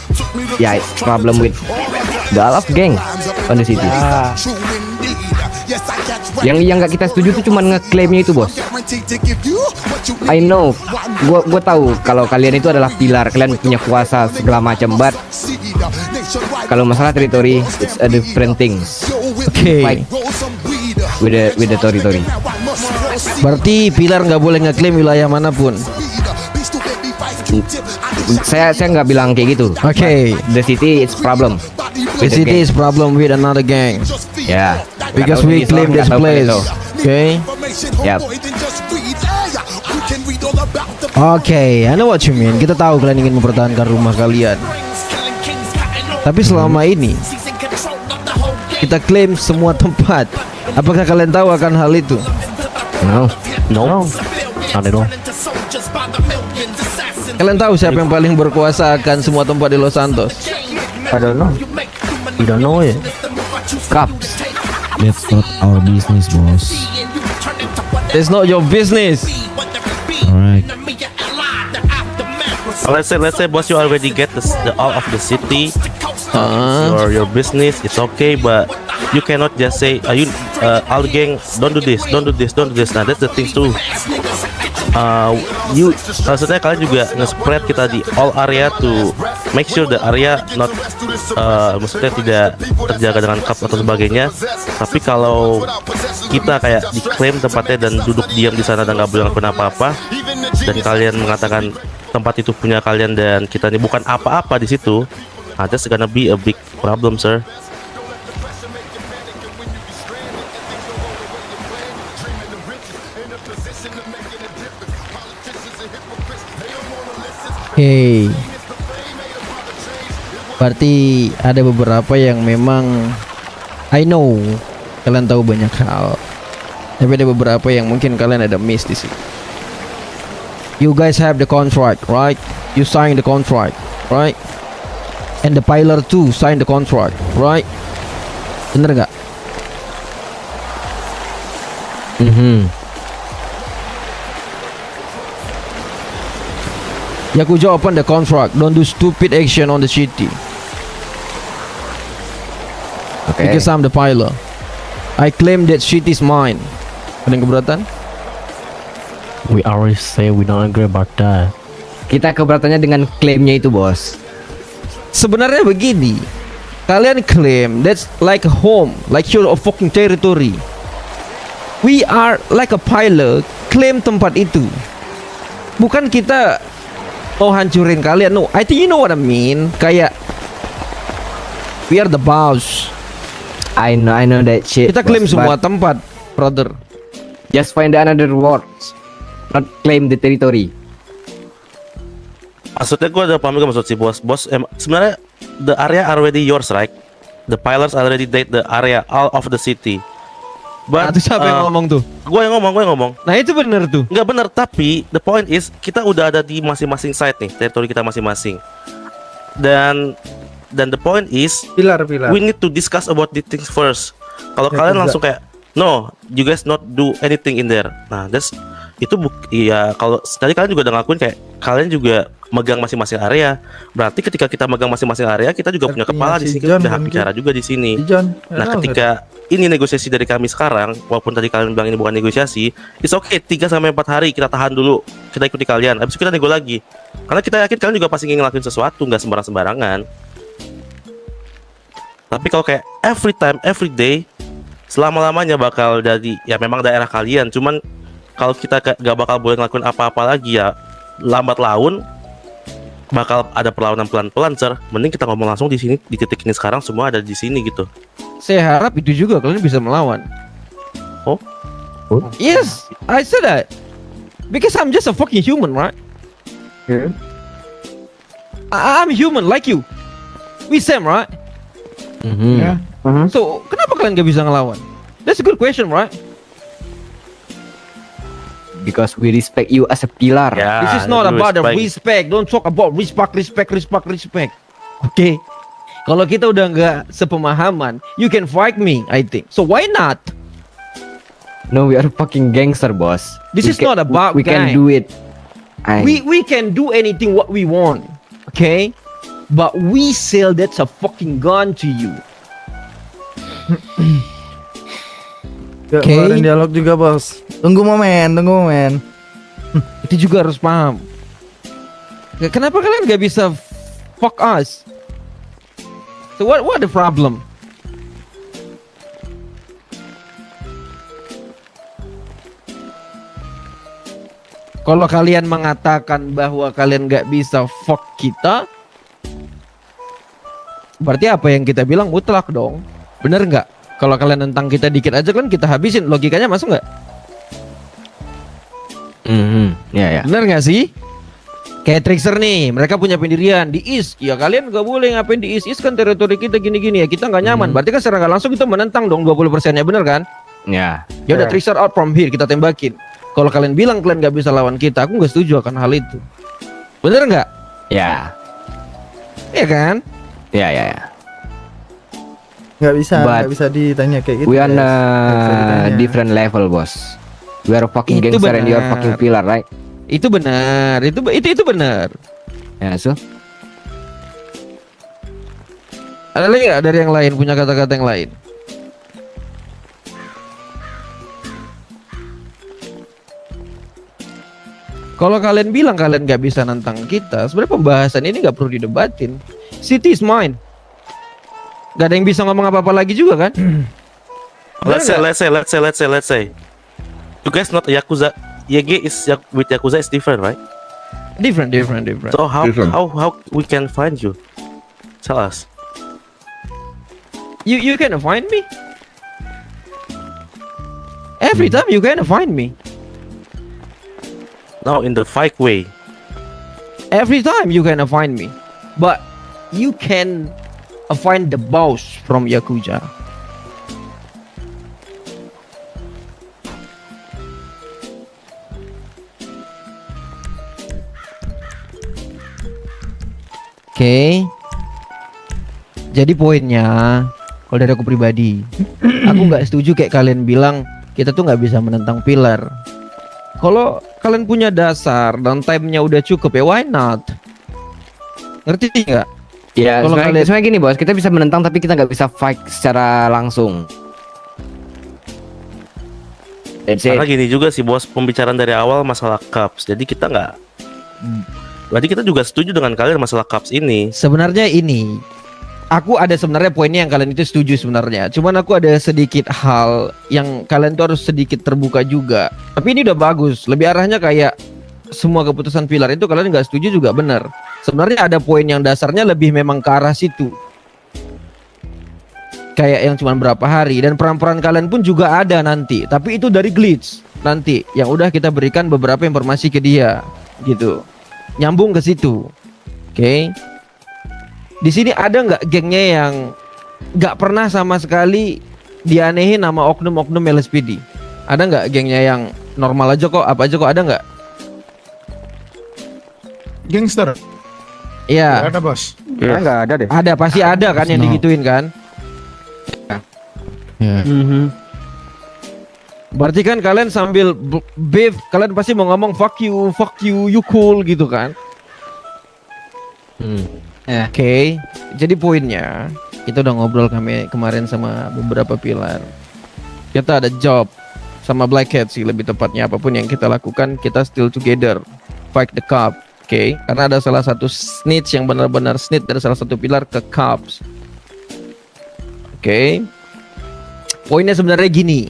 ya it's problem with the all of gang on the city. Yang nggak kita setuju tuh cuma ngeklaimnya itu, bos. I know, gua tahu kalau kalian itu adalah pilar, kalian punya kuasa segala macam, but kalau masalah teritori, it's a different thing. Okay. Fight with the territory. Berarti Pilar nggak boleh ngeklaim wilayah manapun. Saya nggak bilang kayak gitu. Okay. The city it's problem. The city is problem with another gang Ya. because we claim this place. Okay. Yap. Okay, I know what you mean. Kita tahu kalian ingin mempertahankan rumah kalian. Tapi selama ini kita klaim semua tempat. Apakah kalian tahu akan hal itu? No. No. Not at all. Kalian tahu siapa yang paling berkuasa akan semua tempat di Los Santos? I don't know. You don't know it. Cops. That's not our business, boss. It's not your business. Alright. Let's say boss, you already get the all of the city. Your business, it's okay, but you cannot just say all the gang don't do this. Nah, that's the thing too. Maksudnya kalian juga nge-spread kita di all area to make sure the area not maksudnya tidak terjaga dengan cup atau sebagainya. Tapi kalau kita kayak diklaim tempatnya dan duduk diam di sana dan nggak boleh ngelakuin apa-apa, dan kalian mengatakan tempat itu punya kalian dan kita ini bukan apa-apa di situ, that's gonna be a big problem, sir. Hey, berarti ada beberapa yang memang I know kalian tahu banyak hal, tapi ada beberapa yang mungkin kalian ada miss di sini. You guys have the contract, right? You sign the contract, right? And the pilot too sign the contract, right? Bener nggak? Yakuza open the contract. Don't do stupid action on the city. Okay. Because I'm the pilot. I claim that city is mine. Ada yang keberatan? We already say we don't agree about that. Kita keberatannya dengan klaimnya itu, bos. Sebenarnya begini. Kalian claim that's like a home, like your fucking territory. We are like a pilot, claim tempat itu. Bukan kita mau hancurin kalian. No, I think you know what I mean. Kayak we are the boss. I know that shit. Kita claim boss, semua but tempat, brother. just find another words. Not claim the territory. Maksudnya gue udah paham juga maksud si bos. Sebenarnya the area already yours, right? The pilots already date the area all of the city. But Itu siapa yang ngomong tuh? Gue yang ngomong. Nah itu bener tuh. Nggak bener, tapi the point is kita udah ada di masing-masing site nih, teritori kita masing-masing. Dan the point is Pilar. we need to discuss about the things first. Kalau kalian langsung kayak no, you guys not do anything in there. Nah, iya, kalau tadi kalian juga udah ngakuin kayak kalian juga megang masing-masing area. Berarti ketika kita megang masing-masing area, kita juga punya kepala di sini, kita punya hak bicara juga di sini. Nah, ketika ini negosiasi dari kami sekarang, walaupun tadi kalian bilang ini bukan negosiasi, it's okay, 3-4 hari kita tahan dulu, kita ikuti kalian, habis itu kita nego lagi. Karena kita yakin kalian juga pasti ingin ngelakuin sesuatu, nggak sembarang-sembarangan. Tapi kalau kayak every time, every day, selama-lamanya bakal jadi, ya memang daerah kalian. Cuman kalau kita nggak bakal boleh ngelakuin apa-apa lagi, ya lambat laun bakal ada perlawanan pelan-pelan, sir. Mending kita ngomong langsung di sini, di titik ini sekarang semua ada di sini gitu. Saya harap itu juga kalian bisa melawan. Oh? Yes, I said that. Because I'm just a fucking human, right? Yeah. I'm human like you. We same, right? Yeah. So, kenapa kalian gak bisa ngelawan? That's a good question, right? Because we respect you as a pillar. Ya, This is not about the respect. Don't talk about respect. Okay? Kalau kita udah nggak sepemahaman, you can fight me, I think. So why not? No, we are fucking gangster, boss. This is not about we can gang. do it. We can do anything what we want, okay? But we sell that's a fucking gun to you. Gak Oke. ngeluarin dialog juga, bos. Tunggu momen. Itu juga harus paham. Kenapa kalian nggak bisa fuck us? So what the problem? Kalau kalian mengatakan bahwa kalian nggak bisa fuck kita, berarti apa yang kita bilang mutlak dong. Bener nggak? Kalau kalian nentang kita dikit aja kan kita habisin. Logikanya masuk nggak? Ya. Bener nggak sih? Kayak Trickster nih, mereka punya pendirian di East. Ya kalian nggak boleh ngapain di East. East kan teritori kita gini-gini ya. Kita nggak nyaman. Berarti kan secara nggak langsung kita menentang dong 20%-nya, bener kan? Ya. Ya udah Trickster out from here, kita tembakin. Kalau kalian bilang kalian nggak bisa lawan kita, aku nggak setuju akan hal itu. Bener nggak? Ya. Iya kan? Ya. Nggak bisa, But nggak bisa ditanya kayak gitu. We on guys. a Nggak bisa ditanya. different level, bos. We are fucking Itu gangster and you are benar. fucking pillar, right? Itu benar. Itu benar. Ya, so. Ada lagi nggak dari yang lain punya kata-kata yang lain? Kalau kalian bilang kalian nggak bisa nantang kita, sebenarnya pembahasan ini nggak perlu didebatin. City is mine. Gak ada yang bisa ngomong apa-apa lagi juga kan? Let's say. You guys not Yakuza. YG is with Yakuza is different, right? Different. So how we can find you? Tell us. You can find me. Every time you can find me. Now in the fight way. Every time you can find me. But you can find the boss from Yakuza. Oke. Jadi poinnya, kalau dari aku pribadi, aku nggak setuju kayak kalian bilang kita tuh nggak bisa menentang pilar. Kalau kalian punya dasar dan time-nya udah cukup ya why not? Ngerti nggak? Ya, Kalau sebenarnya gini, bos. Kita bisa menentang tapi kita nggak bisa fight secara langsung. That's it. Karena gini juga sih bos, pembicaraan dari awal masalah cups. Jadi kita nggak. Berarti kita juga setuju dengan kalian masalah cups ini. Sebenarnya ini, aku ada sebenarnya poinnya yang kalian itu setuju sebenarnya. Cuman aku ada sedikit hal yang kalian tuh harus sedikit terbuka juga. Tapi ini udah bagus. Lebih arahnya kayak semua keputusan pilar itu kalian nggak setuju juga benar. Sebenarnya ada poin yang dasarnya lebih memang ke arah situ. Kayak yang cuma berapa hari dan peran-peran kalian pun juga ada nanti. Tapi itu dari glitch nanti yang udah kita berikan beberapa informasi ke dia gitu. Nyambung ke situ. Oke. Di sini ada nggak gengnya yang nggak pernah sama sekali dianehin nama oknum-oknum LSPD? Ada nggak gengnya yang normal aja kok, apa aja kok, ada nggak? Gangster. Iya. Ada bos. Nggak ada deh. Ada, pasti ada kan yang No. digituin kan? Ya. Berarti kan kalian sambil beef, kalian pasti mau ngomong fuck you, you cool gitu kan? Oke, jadi poinnya kita udah ngobrol kemarin sama beberapa pilar. Kita ada job sama Black Hat sih lebih tepatnya, apapun yang kita lakukan kita still together, fight the cop. Oke, karena ada salah satu snitch yang benar-benar snitch dari salah satu pilar ke cops. Oke, poinnya sebenarnya gini.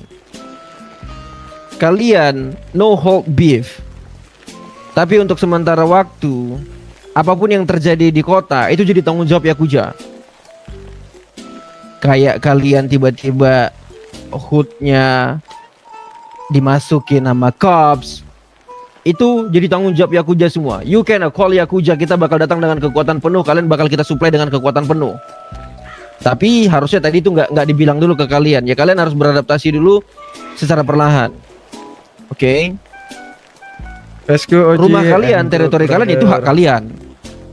Kalian no hold beef. Tapi untuk sementara waktu, apapun yang terjadi di kota itu jadi tanggung jawab Yakuza. Kayak kalian tiba-tiba hoodnya dimasukin nama cops, itu jadi tanggung jawab Yakuza semua. You can call Yakuza, kita bakal datang dengan kekuatan penuh, kalian bakal kita supply dengan kekuatan penuh. Tapi harusnya tadi itu nggak dibilang dulu ke kalian. Ya kalian harus beradaptasi dulu secara perlahan. Oke. Rumah kalian, teritori kalian itu hak kalian.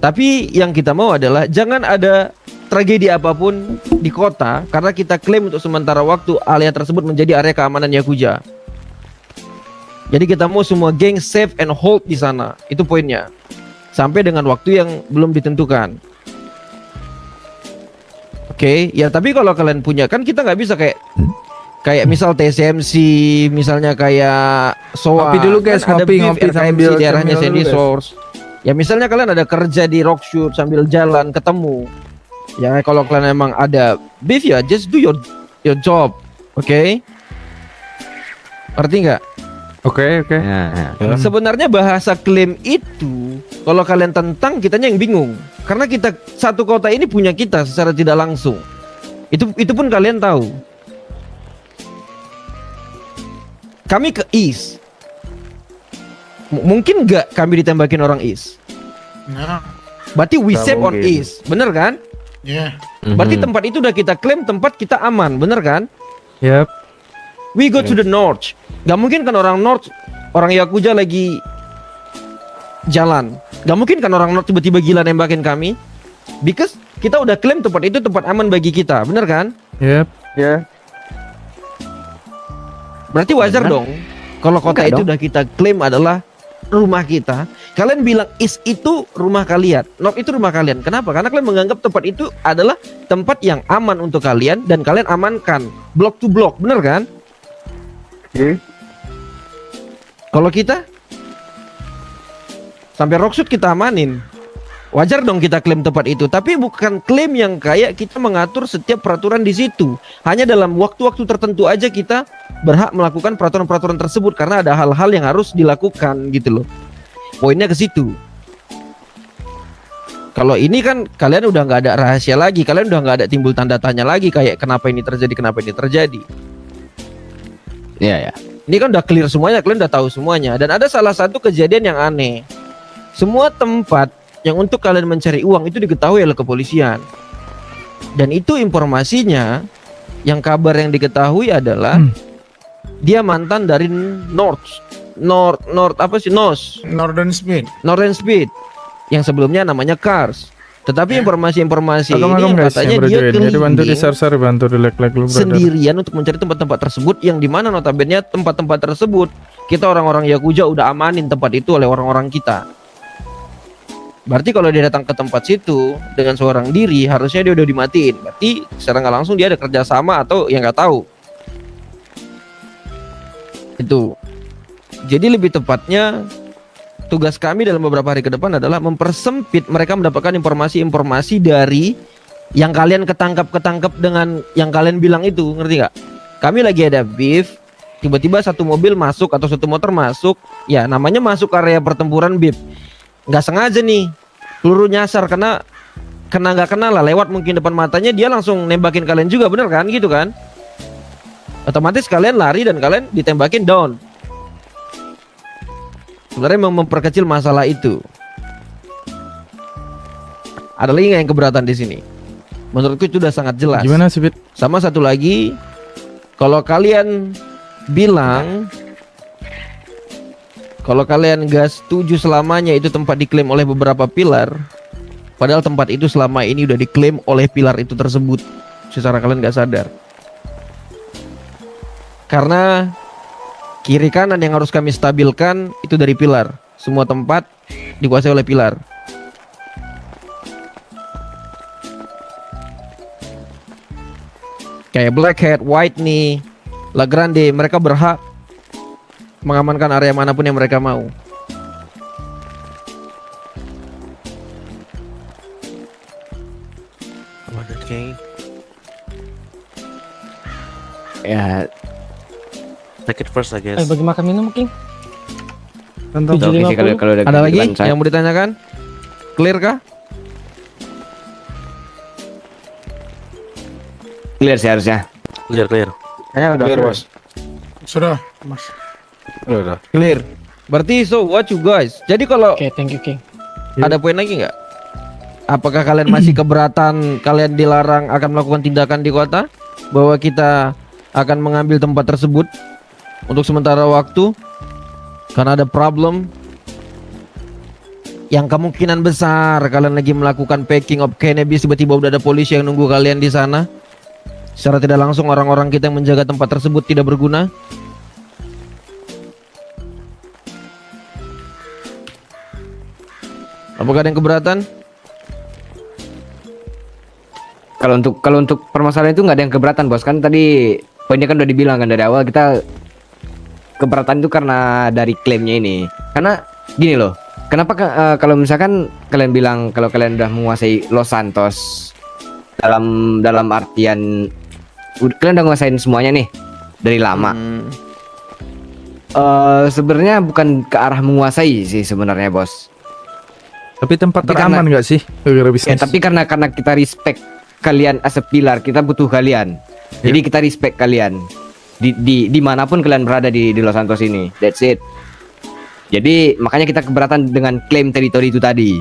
Tapi yang kita mau adalah jangan ada tragedi apapun di kota karena kita klaim untuk sementara waktu area tersebut menjadi area keamanan Yakuza. Jadi kita mau semua geng safe and hold di sana. Itu poinnya. Sampai dengan waktu yang belum ditentukan. Oke, ya tapi kalau kalian punya kan kita nggak bisa kayak misal TSMC, misalnya kayak SOA. Ngopi dulu, guys, kan ada ngopi, beef ngopi RKMC sambil di arahnya cemil Sandy dulu, guys. Source. Ya misalnya kalian ada kerja di Rockshoot sambil jalan ketemu. Ya kalau kalian emang ada beef ya just do your job. Oke? Ngerti nggak? Oke. Nah, Sebenarnya bahasa klaim itu kalau kalian tentang kitanya yang bingung. Karena kita satu kota ini punya kita secara tidak langsung. Itu pun kalian tahu. Kami ke East. Mungkin nggak kami ditembakin orang East. Berarti we Nggak safe on mungkin. East, bener kan? Berarti tempat itu udah kita klaim tempat kita aman, bener kan? Yep. We go to the north. Gak mungkin kan orang north, orang Yakuza lagi jalan. Gak mungkin kan orang north tiba-tiba gila nembakin kami. Because kita udah klaim tempat itu tempat aman bagi kita, bener kan? Yep. Berarti wajar dong kalau kota Enggak itu dong. udah kita klaim adalah rumah kita. Kalian bilang East itu rumah kalian, North itu rumah kalian. Kenapa? Karena kalian menganggap tempat itu adalah tempat yang aman untuk kalian dan kalian amankan block to block, bener kan? Kalau kita sampai Rocksuit kita amanin. Wajar dong kita klaim tempat itu, tapi bukan klaim yang kayak kita mengatur setiap peraturan di situ. Hanya dalam waktu-waktu tertentu aja kita berhak melakukan peraturan-peraturan tersebut karena ada hal-hal yang harus dilakukan gitu loh. Poinnya ke situ. Kalau ini kan kalian udah nggak ada rahasia lagi, kalian udah nggak ada timbul tanda tanya lagi kayak kenapa ini terjadi. Iya. Ini kan udah clear semuanya, kalian udah tahu semuanya. Dan ada salah satu kejadian yang aneh. Semua tempat yang untuk kalian mencari uang itu diketahui oleh kepolisian. Dan itu informasinya, yang kabar yang diketahui adalah dia mantan dari North apa sih? Northern Speed. Northern Speed. Yang sebelumnya namanya Cars. Tetapi informasi-informasi ini Assalamualaikum guys, katanya yang baru dia join. Jadi bantu di keliling share, bantu di like lu brother. sendirian untuk mencari tempat-tempat tersebut yang dimana notabene tempat-tempat tersebut kita orang-orang Yakuza udah amanin tempat itu oleh orang-orang kita. Berarti kalau dia datang ke tempat situ dengan seorang diri harusnya dia udah dimatiin. Berarti secara nggak langsung dia ada kerjasama atau yang nggak tahu. Itu. Jadi lebih tepatnya tugas kami dalam beberapa hari ke depan adalah mempersempit mereka mendapatkan informasi-informasi dari yang kalian ketangkap dengan yang kalian bilang itu, ngerti nggak? Kami lagi ada beef, tiba-tiba satu mobil masuk atau satu motor masuk, ya namanya masuk area pertempuran beef. Nggak sengaja nih, peluru nyasar kena nggak kenal lah, lewat mungkin depan matanya dia langsung nembakin kalian juga, bener kan? Gitu kan? Otomatis kalian lari dan kalian ditembakin down. Sebenarnya memperkecil masalah itu. Ada lagi nggak yang keberatan di sini? Menurutku itu udah sangat jelas. Gimana sih, Bit? Sama satu lagi, kalau kalian bilang kalau kalian gak setuju selamanya itu tempat diklaim oleh beberapa pilar, padahal tempat itu selama ini udah diklaim oleh pilar itu tersebut secara kalian gak sadar. Karena kiri kanan yang harus kami stabilkan itu dari pilar. Semua tempat dikuasai oleh pilar. Kayak Blackhead, White nih, La Grande, mereka berhak mengamankan area manapun yang mereka mau. Ya, Take it first I guess. Bagi makan minum King. Contoh. oke sih kalau udah Ada lagi gitu kan, yang mau ditanyakan? Clear kah? clear sih harusnya. Clear. Kayaknya udah Clear, Bos. Sudah, Mas. Udah. Clear. Berarti so what you guys? Jadi kalau Oke, thank you King. ada poin lagi nggak? Apakah kalian masih keberatan kalian dilarang akan melakukan tindakan di kota? Bahwa kita akan mengambil tempat tersebut untuk sementara waktu karena ada problem yang kemungkinan besar kalian lagi melakukan packing of cannabis, tiba-tiba udah ada polisi yang nunggu kalian di sana. Secara tidak langsung orang-orang kita yang menjaga tempat tersebut tidak berguna. Apakah ada yang keberatan? Kalau untuk permasalahan itu nggak ada yang keberatan bos, kan tadi poinnya kan udah dibilang kan dari awal kita keberatan itu karena dari klaimnya ini. Karena gini loh, kenapa kalau misalkan kalian bilang kalau kalian udah menguasai Los Santos dalam artian kalian udah nguasain semuanya nih dari lama. Sebenarnya bukan ke arah menguasai sih sebenarnya bos. Tapi tempat Tapi teraman nggak sih gara-gara Ya, bisnis? tapi karena kita respect kalian as a pilar, kita butuh kalian. Jadi kita respect kalian di dimanapun kalian berada di Los Santos ini. That's it. Jadi makanya kita keberatan dengan klaim teritori itu tadi.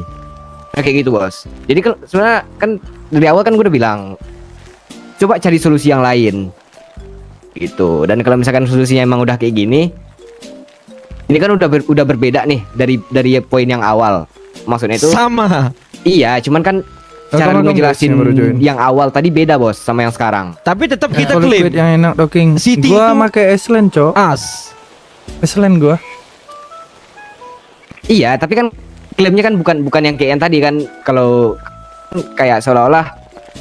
Nah, kayak gitu bos. Jadi sebenarnya kan dari awal kan gue udah bilang, coba cari solusi yang lain. Gitu. Dan kalau misalkan solusinya emang udah kayak gini, ini kan udah berbeda nih dari poin yang awal. Maksudnya itu Sama. iya, cuman kan cara Tolong dong, ngejelasin guys, yang baru join. yang awal tadi beda bos sama yang sekarang. Tapi tetap kita Kalau klaim liquid yang enak docking. City Gua itu- pakai Iceland, Cok. as. Iceland gua. Iya, tapi kan klaimnya kan bukan yang kayak yang tadi kan, kalau kayak seolah-olah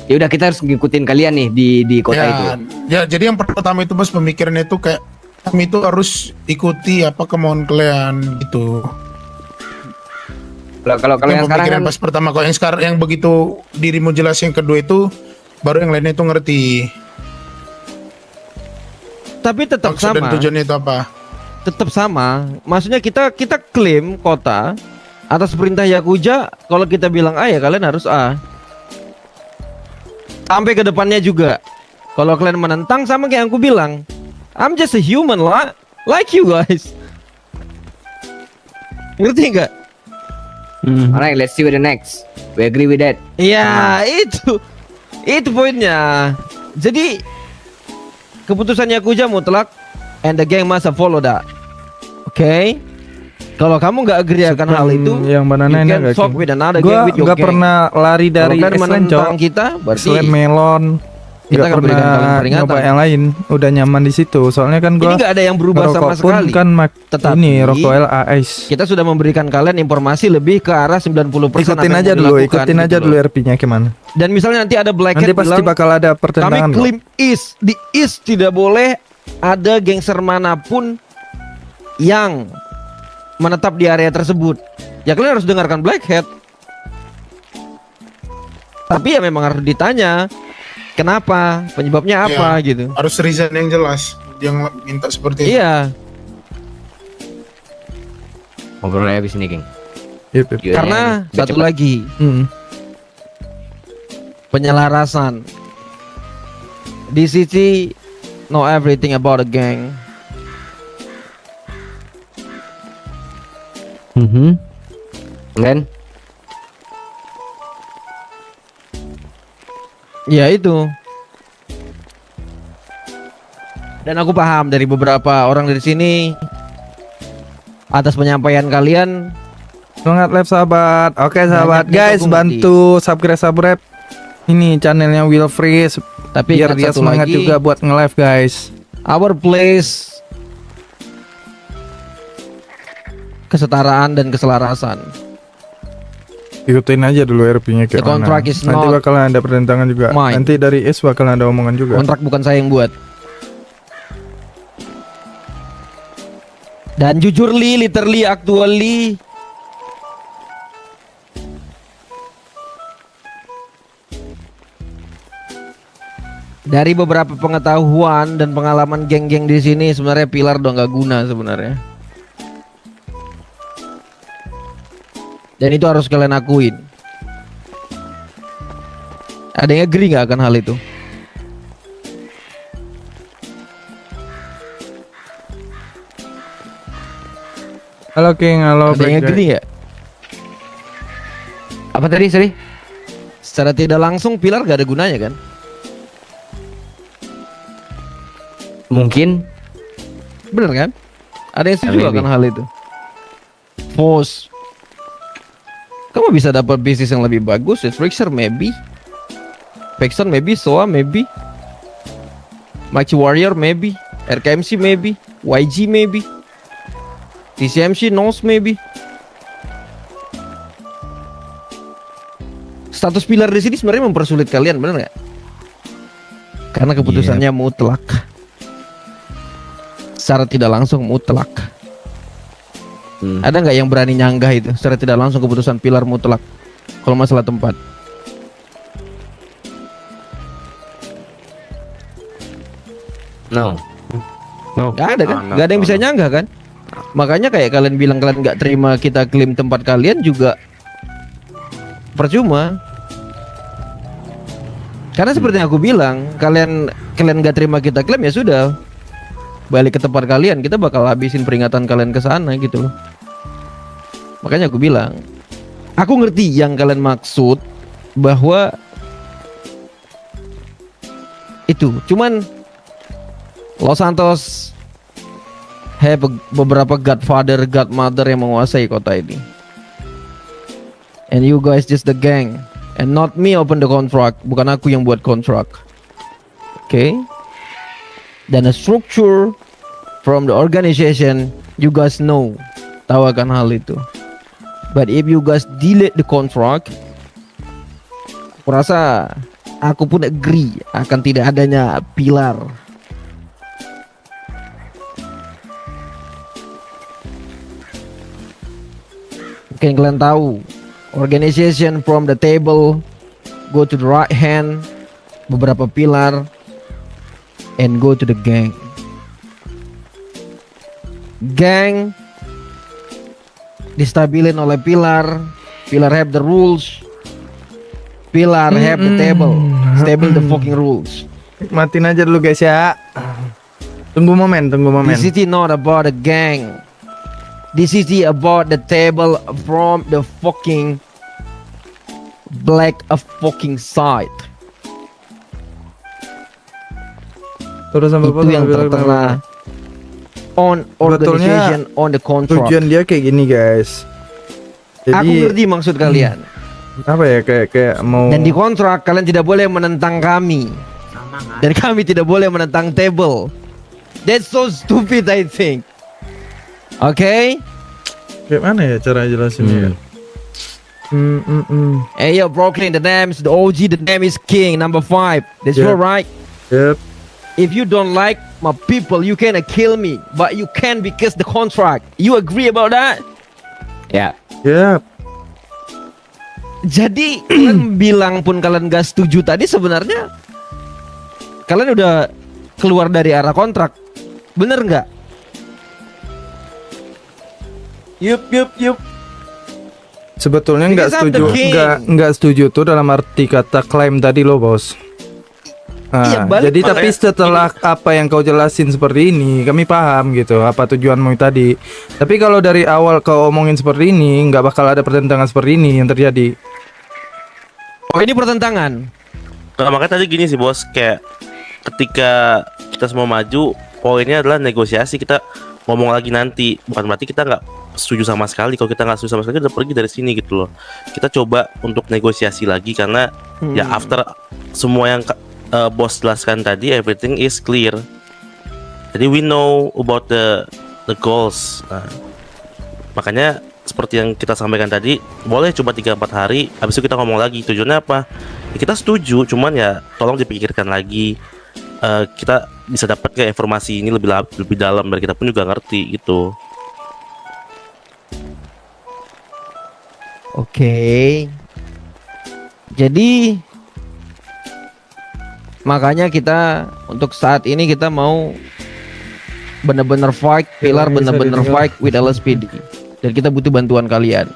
ya udah kita harus ngikutin kalian nih di kota itu. Ya, jadi yang pertama itu bos pemikirannya itu kayak kami itu harus ikuti apa kemauan kalian gitu. Kalau yang sekarang pemikiran kan, pas pertama, kalau yang sekarang yang begitu dirimu jelas yang kedua itu baru yang lainnya itu ngerti Tapi tetap maksud dan sama. tujuannya itu apa. Tetap sama. Maksudnya kita klaim kota atas perintah Yakuza. Kalau kita bilang A ya kalian harus A. Sampai ke depannya juga. Kalau kalian menentang sama kayak yang aku bilang, I'm just a human lah, like you guys. Ngerti nggak? alright, let's see with the next. We agree with that. Iya, itu poinnya. Jadi keputusan Yakuza mutlak, and the gang must follow that. Oke? Kalau kamu nggak agree akan hal itu, yang banana you enak can gak, talk King? with another Gua gang with your nggak gang. pernah lari dari Kalau kalian Iceland, Cok. menentang kita, berarti Iceland melon. kita Nggak akan berikan pernah kalian peringatan. nyoba yang lain. Udah nyaman di situ. Soalnya kan ini gua nggak ada yang berubah sama ngerokok pun sekali. kan Tetapi ini Rockwell Ice. kita sudah memberikan kalian informasi lebih ke arah 90% apa Ikutin yang aja mau dulu, dilakukan, ikutin gitu aja loh. dulu RP-nya gimana. Dan misalnya nanti ada Black Nanti Hat pasti bilang, bakal ada kami pertentangan kok. klaim di East tidak boleh ada gangster manapun yang menetap di area tersebut. Ya kalian harus dengarkan Black Hat. Tapi ya memang harus ditanya kenapa, penyebabnya apa gitu. Harus reason yang jelas yang minta seperti itu. Iya, Ngobrolnya habis ini, King. Yep, yep. Gimana karena nih? Biar satu cepet. lagi penyelarasan. DCT know everything about a gang. Dan Ya itu. Dan aku paham dari beberapa orang dari sini atas penyampaian kalian. Semangat live sahabat. Oke sahabat, Banyak guys aku bantu subscribe ini channelnya Wilfree Tapi biar ingat dia satu semangat lagi, juga buat nge-live guys. our place kesetaraan dan keselarasan. Ikutin aja dulu RP-nya The kayak mana. contract is Nanti not bakalan ada pertentangan juga. mine. Nanti dari Is bakalan ada omongan juga. Kontrak bukan saya yang buat. Dan jujur literally, actually, dari beberapa pengetahuan dan pengalaman geng-geng di sini sebenarnya pilar udah nggak guna sebenarnya. Dan itu harus kalian akuin. Ada yang agree nggak akan hal itu? Halo King, halo Ada yang Black agree nggak? apa tadi, sorry? Secara tidak langsung pilar gak ada gunanya kan? Mungkin. Bener kan? Ada yang setuju Maybe. akan hal itu. Force. Kamu bisa dapat bisnis yang lebih bagus. Fixer maybe. Paxton maybe. Soa maybe. Mighty Warrior maybe. RKMC maybe. YG maybe. TCMC Nose maybe. Status pilar di sini sebenarnya mempersulit kalian, bener nggak? Karena keputusannya mutlak. Secara tidak langsung mutlak. Ada nggak yang berani nyanggah itu? Secara tidak langsung keputusan pilar mutlak. Kalau masalah tempat. No. Nggak ada kan? No, Nggak ada yang no, bisa no. nyanggah kan? makanya kayak kalian bilang kalian nggak terima kita klaim tempat kalian juga percuma. Karena seperti yang aku bilang, kalian nggak terima kita klaim ya sudah, balik ke tempat kalian, kita bakal habisin peringatan kalian ke sana gitu loh. Makanya aku bilang, aku ngerti yang kalian maksud bahwa itu, cuman Los Santos have beberapa godfather, godmother yang menguasai kota ini. And you guys just the gang. And not me open the contract. Bukan aku yang buat kontrak. Okay? Dan the structure from the organization, you guys know. Tahu akan hal itu. But if you guys delete the contract, aku rasa aku pun agree akan tidak adanya pilar. Mungkin kalian tahu, organization from the table go to the right hand, beberapa pilar, and go to the gang. Gang distabilin oleh pilar, pilar have the rules, pilar have the table, stable the fucking rules. Matiin aja dulu guys ya. Tunggu momen. This is not about the gang. This is about the table from the fucking black fucking side. Terus sampai Itu yang tertera on organization, on the contract. Tujuan dia kayak gini guys. Aku ngerti maksud kalian. Apa ya, kayak mau. Dan di kontrak kalian tidak boleh menentang kami. Dan kami tidak boleh menentang table. That's so stupid I think. Okay? Kayak mana ya cara jelasinnya? Hey yo Brooklyn, the name is the OG, the name is King, number 5. That's Yep. right. Yep. If you don't like my people, you can kill me, but you can because the contract. You agree about that? Ya. Yep. Jadi kalian bilang pun kalian gak setuju tadi, sebenarnya kalian udah keluar dari arah kontrak, bener nggak? Yup. Sebetulnya nggak Because I'm setuju, the king. nggak setuju tuh dalam arti kata klaim tadi lo bos. Nah, Iya, balik jadi tapi makanya setelah apa yang kau jelasin seperti ini, kami paham gitu apa tujuanmu tadi. Tapi kalau dari awal kau omongin seperti ini, nggak bakal ada pertentangan seperti ini yang terjadi. Oh ini pertentangan. Nah, makanya tadi gini sih bos, kayak ketika kita semua maju, poinnya adalah negosiasi. Kita ngomong lagi nanti, bukan berarti kita nggak setuju sama sekali. Kalau kita nggak setuju sama sekali, kita udah pergi dari sini gitu loh. Kita coba untuk negosiasi lagi karena ya after semua yang bos jelaskan tadi, everything is clear. Jadi we know about the goals. Nah, makanya seperti yang kita sampaikan tadi, boleh coba 3-4 hari, habis itu kita ngomong lagi tujuannya apa. Ya, kita setuju, cuman ya tolong dipikirkan lagi. Kita bisa dapat ke informasi ini lebih dalam, dan kita pun juga ngerti gitu. Oke. Jadi makanya kita untuk saat ini kita mau bener-bener fight pilar, bener-bener fight with LSPD. Dan kita butuh bantuan kalian.